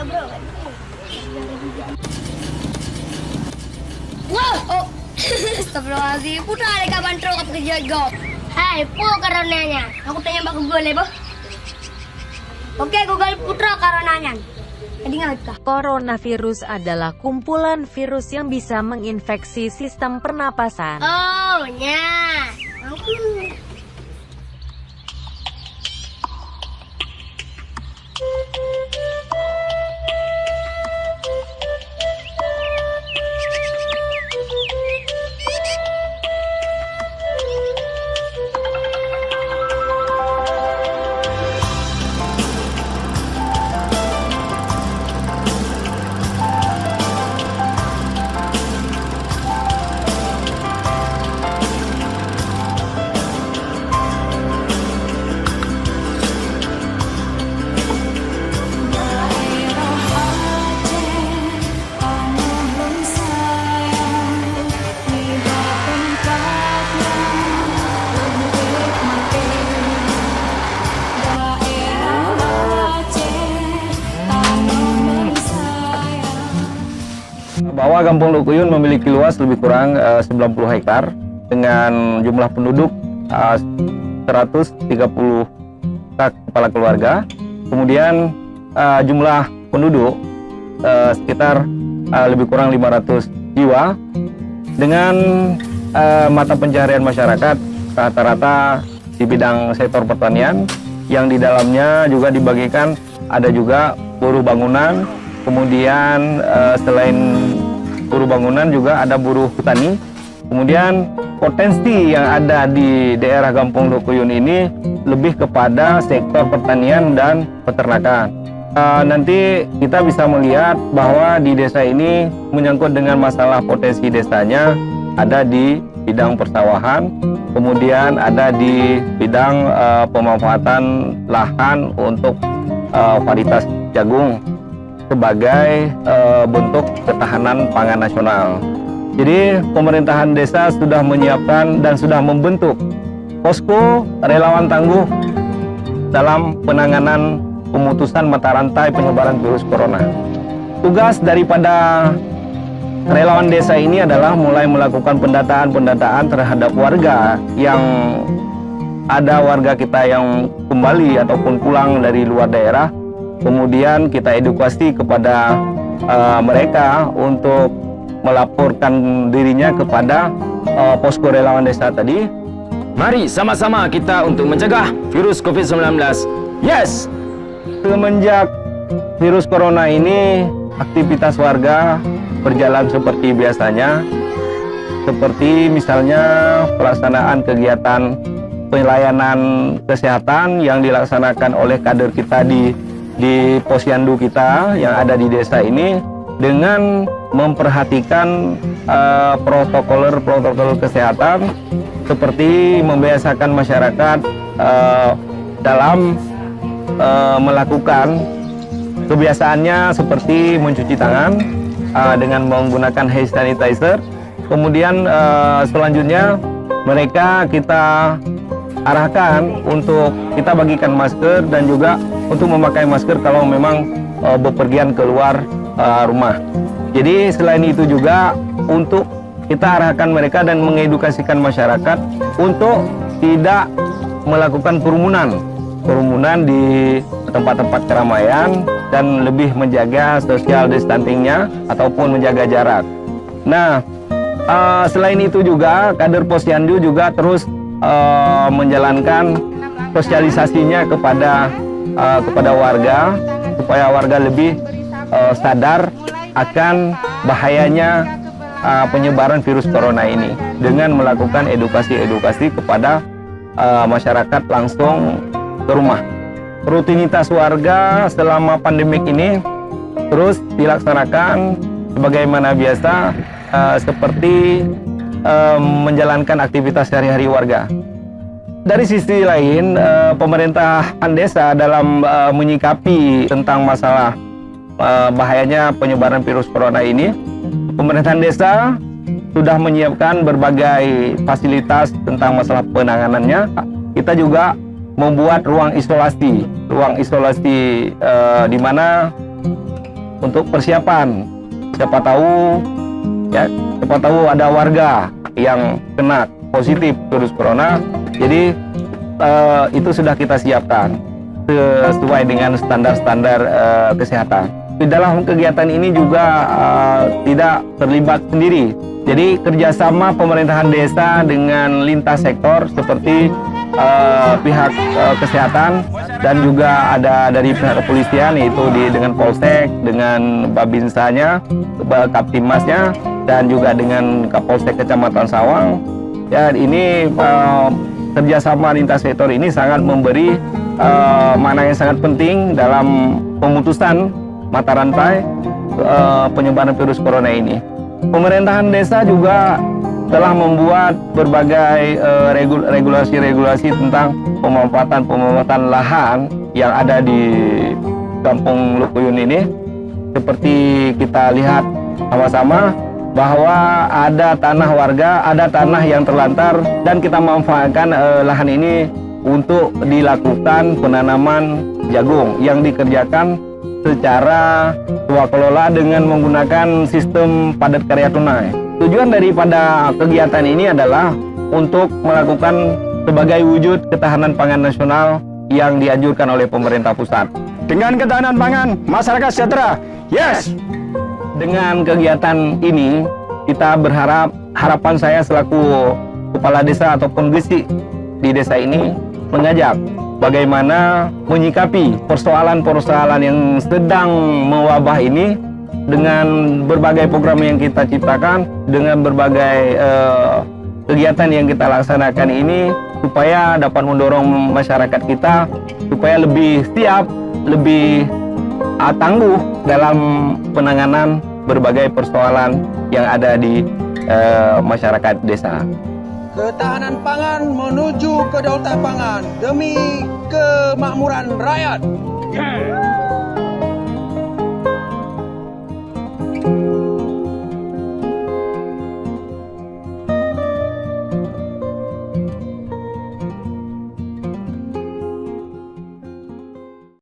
bro. Wow, oh. Astagfirullahaladzim, putra ada kapan truk apa kejaga? Hai, pu karenanya. Aku tanya Mbak Google ya, boh. Oke, Google putra karenanya. Jadi nggak? Coronavirus adalah kumpulan virus yang bisa menginfeksi sistem pernapasan. Oh, nya. Aku. Bahwa Kampung Lukuyun memiliki luas lebih kurang 90 hektar dengan jumlah penduduk 130 kepala keluarga. Kemudian jumlah penduduk sekitar lebih kurang 500 jiwa dengan mata pencaharian masyarakat rata-rata di bidang sektor pertanian yang di dalamnya juga dibagikan ada juga buruh bangunan, kemudian selain buruh bangunan juga ada buruh tani. Kemudian potensi yang ada di daerah Kampung Lukuyun ini lebih kepada sektor pertanian dan peternakan. Nanti kita bisa melihat bahwa di desa ini menyangkut dengan masalah potensi desanya ada di bidang persawahan, kemudian ada di bidang pemanfaatan lahan untuk varietas jagung sebagai bentuk ketahanan pangan nasional. Jadi pemerintahan desa sudah menyiapkan dan sudah membentuk posko relawan tangguh dalam penanganan pemutusan mata rantai penyebaran virus corona. Tugas daripada relawan desa ini adalah mulai melakukan pendataan terhadap warga yang ada warga kita yang kembali ataupun pulang dari luar daerah. Kemudian kita edukasi kepada mereka untuk melaporkan dirinya kepada posko relawan desa tadi. Mari sama-sama kita untuk mencegah virus COVID-19. Yes! Semenjak virus corona ini, aktivitas warga berjalan seperti biasanya. Seperti misalnya pelaksanaan kegiatan pelayanan kesehatan yang dilaksanakan oleh kader kita di posyandu kita yang ada di desa ini dengan memperhatikan protokol kesehatan seperti membiasakan masyarakat dalam melakukan kebiasaannya seperti mencuci tangan dengan menggunakan hand sanitizer. Kemudian selanjutnya mereka kita arahkan untuk kita bagikan masker dan juga untuk memakai masker kalau memang bepergian keluar rumah. Jadi selain itu juga untuk kita arahkan mereka dan mengedukasikan masyarakat untuk tidak melakukan kerumunan di tempat-tempat keramaian dan lebih menjaga social distancingnya ataupun menjaga jarak. Nah, selain itu juga kader posyandu juga terus menjalankan sosialisasinya kepada warga supaya warga lebih sadar akan bahayanya penyebaran virus corona ini dengan melakukan edukasi kepada masyarakat langsung ke rumah. Rutinitas warga selama pandemik ini terus dilaksanakan sebagaimana biasa seperti menjalankan aktivitas sehari-hari warga. Dari sisi lain, pemerintahan desa dalam menyikapi tentang masalah bahayanya penyebaran virus corona ini, pemerintahan desa sudah menyiapkan berbagai fasilitas tentang masalah penanganannya. Kita juga membuat ruang isolasi di mana untuk persiapan. Siapa tahu ada warga yang kena positif virus corona. Jadi itu sudah kita siapkan sesuai dengan standar-standar kesehatan. Di dalam kegiatan ini juga tidak terlibat sendiri. Jadi kerjasama pemerintahan desa dengan lintas sektor seperti pihak kesehatan dan juga ada dari pihak kepolisian, yaitu dengan Polsek, dengan Babinsanya, Kaptimasnya, dan juga dengan Kapolsek Kecamatan Sawang. Ya, ini kerjasama lintas sektor ini sangat memberi makna yang sangat penting dalam pemutusan mata rantai penyebaran virus corona ini. Pemerintahan desa juga telah membuat berbagai regulasi-regulasi tentang pemanfaatan lahan yang ada di Kampung Lukuyun ini. Seperti kita lihat sama-sama bahwa ada tanah warga, ada tanah yang terlantar, dan kita manfaatkan lahan ini untuk dilakukan penanaman jagung yang dikerjakan secara swakelola dengan menggunakan sistem padat karya tunai. Tujuan daripada kegiatan ini adalah untuk melakukan sebagai wujud ketahanan pangan nasional yang dianjurkan oleh pemerintah pusat. Dengan ketahanan pangan, masyarakat sejahtera. Yes! Dengan kegiatan ini, kita berharap, harapan saya selaku kepala desa ataupun gesi di desa ini mengajak bagaimana menyikapi persoalan-persoalan yang sedang mewabah ini dengan berbagai program yang kita ciptakan, dengan berbagai kegiatan yang kita laksanakan ini, supaya dapat mendorong masyarakat kita supaya lebih siap, lebih tangguh dalam penanganan berbagai persoalan yang ada di masyarakat desa. Ketahanan pangan menuju kedaulatan pangan demi kemakmuran rakyat.